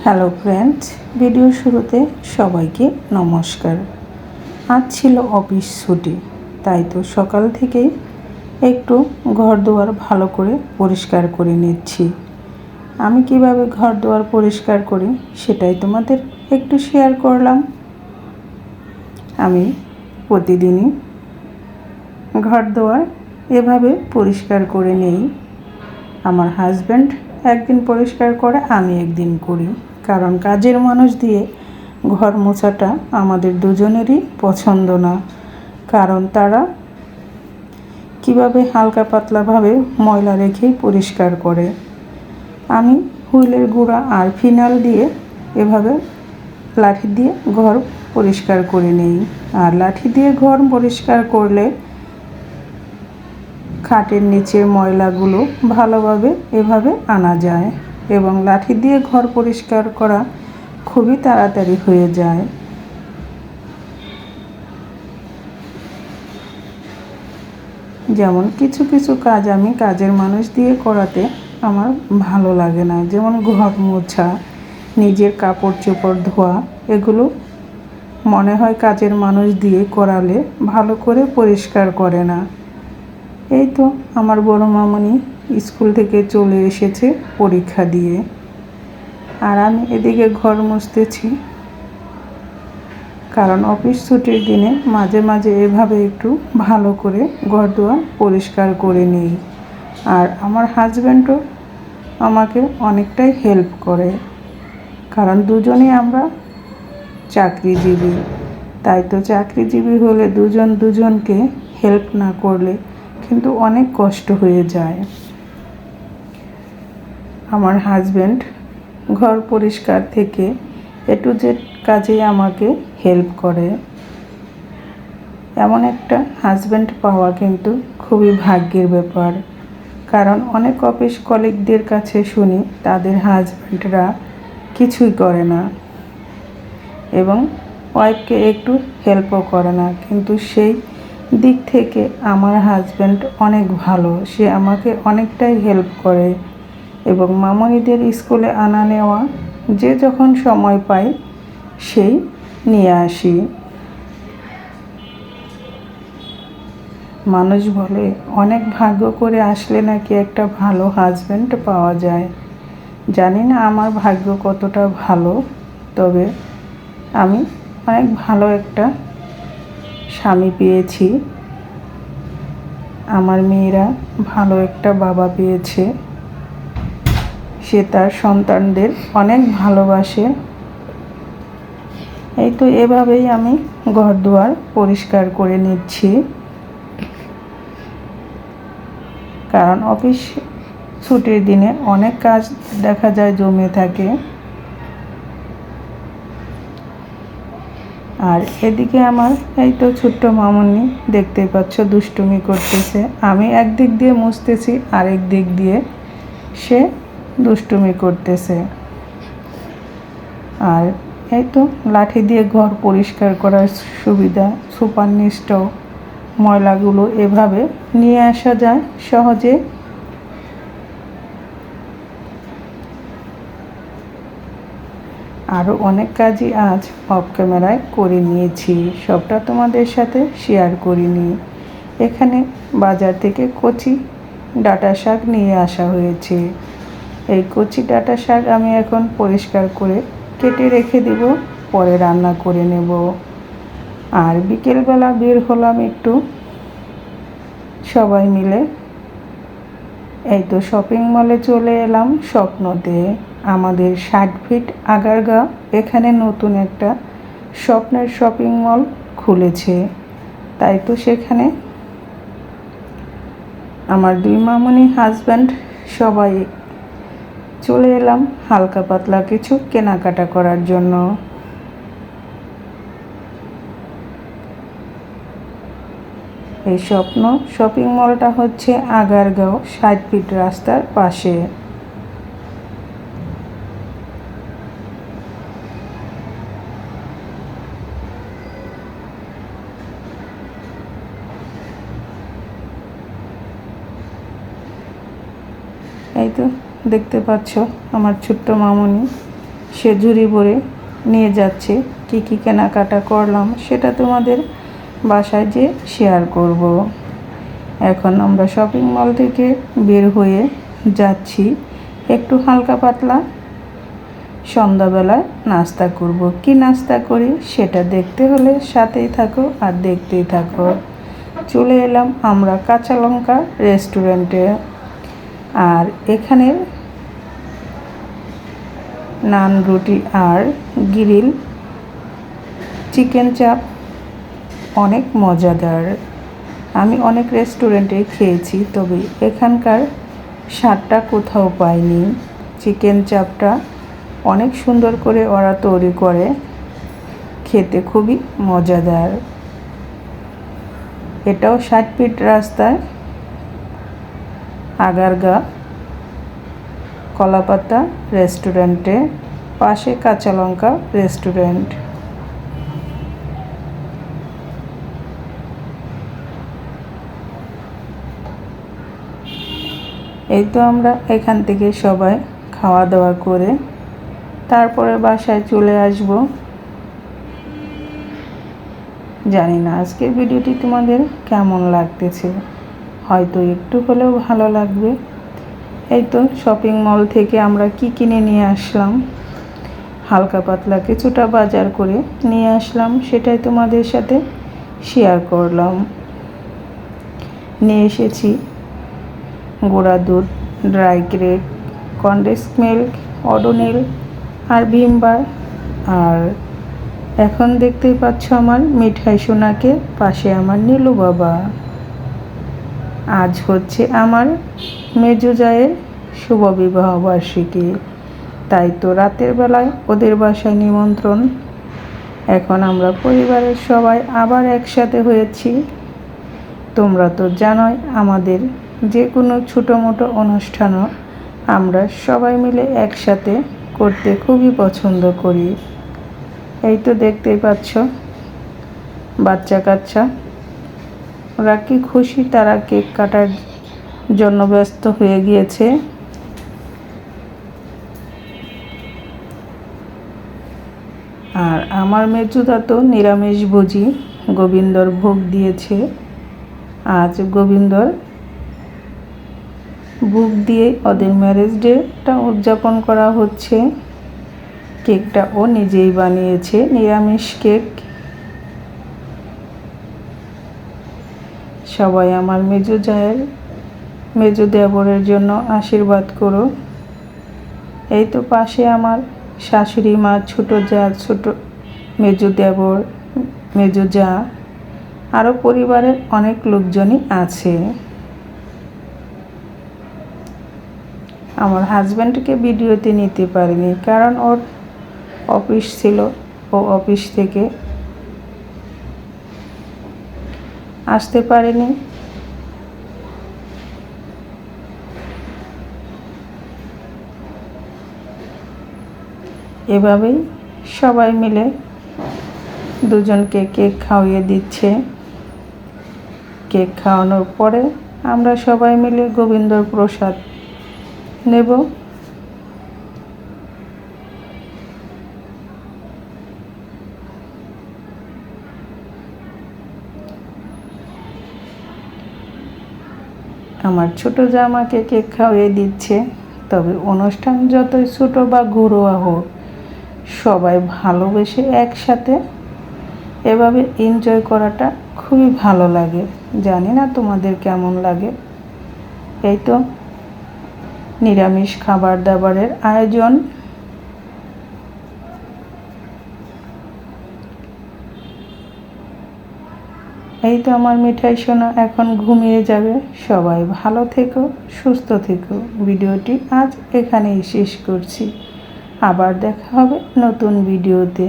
Hello friends, video শুরুতে সবাইকে নমস্কার। আজ ছিল অফিস ছুটি, তাই তো সকাল থেকেই একটু ঘরদুয়ার ভালো করে পরিষ্কার করে নিচ্ছি। আমি কিভাবে ঘরদুয়ার পরিষ্কার করি সেটাই তোমাদের একটু শেয়ার করলাম। আমি প্রতিদিনই ঘরদুয়ার এভাবে পরিষ্কার করে নেই। আমার হাজব্যান্ড একদিন পরিষ্কার করে, আমি একদিন করি, কারণ কাজের মানুষ দিয়ে ঘর মোছাটা আমাদের দুজনেরই পছন্দ না। কারণ তারা কিভাবে হালকা পাতলাভাবে ময়লা রেখেই পরিষ্কার করে। আমি হুইলের গুঁড়া আর ফিনাইল দিয়ে এভাবে লাঠি দিয়ে ঘর পরিষ্কার করে নেই। আর লাঠি দিয়ে ঘর পরিষ্কার করলে খাটের নিচের ময়লাগুলো ভালোভাবে এভাবে আনা যায় এবং লাঠি দিয়ে ঘর পরিষ্কার করা খুবই তাড়াতাড়ি হয়ে যায়। যেমন কিছু কিছু কাজ আমি কাজের মানুষ দিয়ে করাতে আমার ভালো লাগে না, যেমন ঘর মোছা, নিজের কাপড় চোপড় ধোয়া, এগুলো মনে হয় কাজের মানুষ দিয়ে করালে ভালো করে পরিষ্কার করে না। এই তো আমার বড় মামনি স্কুল থেকে চলে এসেছে পরীক্ষা দিয়ে, আর আমি এদিকে ঘর মুছতেছি। কারণ অফিস ছুটির দিনে মাঝে মাঝে এভাবে একটু ভালো করে ঘরদুয়ার পরিষ্কার করে নিই। আর আমার হাজব্যান্ডও আমাকে অনেকটাই হেল্প করে, কারণ দুজনেই আমরা চাকরিজীবী। তাই তো চাকরিজীবী হলে দুজন দুজনকে হেল্প না করলে কিন্তু অনেক কষ্ট হয়ে যায়। আমার হাজব্যান্ড ঘর পরিষ্কার থেকে এ টু জেড কাজে আমাকে হেল্প করে। এমন একটা হাজব্যান্ড পাওয়া কিন্তু খুবই ভাগ্যের ব্যাপার। কারণ অনেক অফিস কলিগদের কাছে শুনি তাদের হাজব্যান্ডরা কিছুই করে না এবং ওয়াইফকে একটু হেল্পও করে না, কিন্তু সেই দিক থেকে আমার হাজব্যান্ড অনেক ভালো। সে আমাকে অনেকটাই হেল্প করে এবং মামনিদের স্কুলে আনা নেওয়া যে যখন সময় পায় সেই নিয়ে আসি। মানুষ বলে অনেক ভাগ্য করে আসলে নাকি একটা ভালো হাজব্যান্ড পাওয়া যায়। জানি না আমার ভাগ্য কতটা ভালো, তবে আমি অনেক ভালো একটা স্বামী পেয়েছি। আমার মেয়েরা ভালো একটা বাবা পেয়েছে, সে তার সন্তানদের অনেক ভালোবাসে। এই তো এভাবেই আমি ঘরদুয়ার পরিষ্কার করে নিচ্ছি, কারণ অফিস ছুটির দিনে অনেক কাজ দেখা যায় জমে থাকে। আর এদিকে আমার এই তো ছোট্ট মামনি দেখতেই পাচ্ছ দুষ্টুমি করতেছে। আমি একদিক দিয়ে মুছতেছি, আরেক দিক দিয়ে সে দুষ্টুমি করতেছে। আর এই তো লাঠি দিয়ে ঘর পরিষ্কার করার সুবিধা, সুপার নিস্টাও ময়লাগুলো এভাবে নিয়ে আসা যায় সহজে। আরও অনেক কাজই আজ অফ ক্যামেরায় করে নিয়েছি, সবটা তোমাদের সাথে শেয়ার করিনি। এখানে বাজার থেকে কচি ডাঁটা শাক নিয়ে আসা হয়েছে। এই কচি ডাঁটা শাক আমি এখন পরিষ্কার করে কেটে রেখে দেব, পরে রান্না করে নেব। আর বিকেলবেলা বের হলাম একটু সবাই মিলে। এই তো শপিং মলে চলে এলাম স্বপ্নতে। আমাদের 60 ফিট আগারগাঁও এখানে নতুন একটা স্বপ্নের শপিং মল খুলেছে, তাই তো সেখানে আমার দুই মামনি, হাজব্যান্ড সবাই চলে এলাম হালকা পাতলা কিছু কেনাকাটা করার জন্য। এই স্বপ্ন শপিং মলটা হচ্ছে আগারগাঁও 60 ফিট রাস্তার পাশে। এই তো দেখতে পাচ্ছ আমার ছোট্ট মামনি সে ঝুড়ি ভরে নিয়ে যাচ্ছে। কী কী কেনাকাটা করলাম সেটা তোমাদের বাসায় যেয়ে শেয়ার করব। এখন আমরা শপিং মল থেকে বের হয়ে যাচ্ছি একটু হালকা পাতলা সন্ধ্যাবেলায় নাস্তা করব। কি নাস্তা করি সেটা দেখতে হলে সাথেই থাকো আর দেখতেই থাকো। চলে এলাম আমরা কাঁচা লঙ্কা রেস্টুরেন্টে। আর এখানে নান, রুটি আর গ্রিল চিকেন চাপ অনেক মজাদার। আমি অনেক রেস্টুরেন্টে খেয়েছি, তবে এখানকার স্বাদটা কোথাও পাইনি। চিকেন চাপটা অনেক সুন্দর করে ওরা তৈরি করে, খেতে খুবই মজাদার। এটাও 60 ফিট রাস্তায় আগারগা কলাপাতা রেস্টুরেন্টে পাশে কাঁচা লঙ্কা রেস্টুরেন্ট। এই তো আমরা এখান থেকে সবাই খাওয়া দাওয়া করে তারপরে বাসায় চলে আসব। জানি না আজকের ভিডিওটি তোমাদের কেমন লাগতেছে, হয়তো একটু হলেও ভালো লাগবে। এই তো শপিং মল থেকে আমরা কি কিনে নিয়ে আসলাম, হালকা পাতলা কিছুটা বাজার করে নিয়ে আসলাম, সেটাই তোমাদের সাথে শেয়ার করলাম। নিয়ে এসেছি গুঁড়া দুধ, dry cake, condensed milk, Odonil আর ভিমবার। আর এখন দেখতেই পাচ্ছ আমার মিঠাই সোনাকে, পাশে আমার নীলু বাবা। আজ হচ্ছে আমার মেজো জায়ের শুভ বিবাহ বার্ষিকী, তাই তো রাতের বেলায় ওদের বাসায় নিমন্ত্রণ। এখন আমরা পরিবারের সবাই আবার একসাথে হয়েছি। তোমরা তো জানোই আমাদের যে কোনো ছোটো মোটো অনুষ্ঠানও আমরা সবাই মিলে একসাথে করতে খুবই পছন্দ করি। এই তো দেখতেই পাচ্ছ বাচ্চা কাচ্চা ওরা কি খুশি, তারা কেক কাটার জন্য ব্যস্ত হয়ে গিয়েছে। আর আমার মেজুদা তো নিরামিষভোজী, গোবিন্দর ভোগ দিয়েছে। আজ গোবিন্দর ভোগ দিয়ে ওদের ম্যারেজ ডেটা উদযাপন করা হচ্ছে। কেকটা ও নিজেই বানিয়েছে, নিরামিষ কেক। সবাই আমার মেজো জায়ের, মেজো দেবরের জন্য আশীর্বাদ করো। এই তো পাশে আমার শাশুড়ি মা, ছোট যা, ছোট মেজো দেবর, মেজো যা, আরও পরিবারের অনেক লোকজনই আছে। আমার হাজব্যান্ডকে ভিডিওতে নিতে পারিনি, কারণ ওর অফিস ছিল, ও অফিস থেকে আসতে পারেনি। এভাবেই সবাই মিলে দুজনকে কেক খাওয়িয়ে দিচ্ছে। কেক খাওয়ানোর পরে আমরা সবাই মিলে গোবিন্দর প্রসাদ নেব। আমার ছোট জামাকে কেক খাওয়িয়ে দিচ্ছে। তবে অনুষ্ঠান যতই ছোট বা ঘরোয়া হোক, সবাই ভালোবেসে একসাথে এভাবে এনজয় করাটা খুবই ভালো লাগে। জানি না তোমাদের কেমন লাগে। এই তো নিরামিষ খাবার দাবারের আয়োজন। এই তো আমার মিঠাই সোনা এখন ঘুমিয়ে যাবে। সবাই ভালো থেকো, সুস্থ থেকো। ভিডিওটি আজ এখানেই শেষ করছি। আবার দেখা হবে নতুন ভিডিওতে।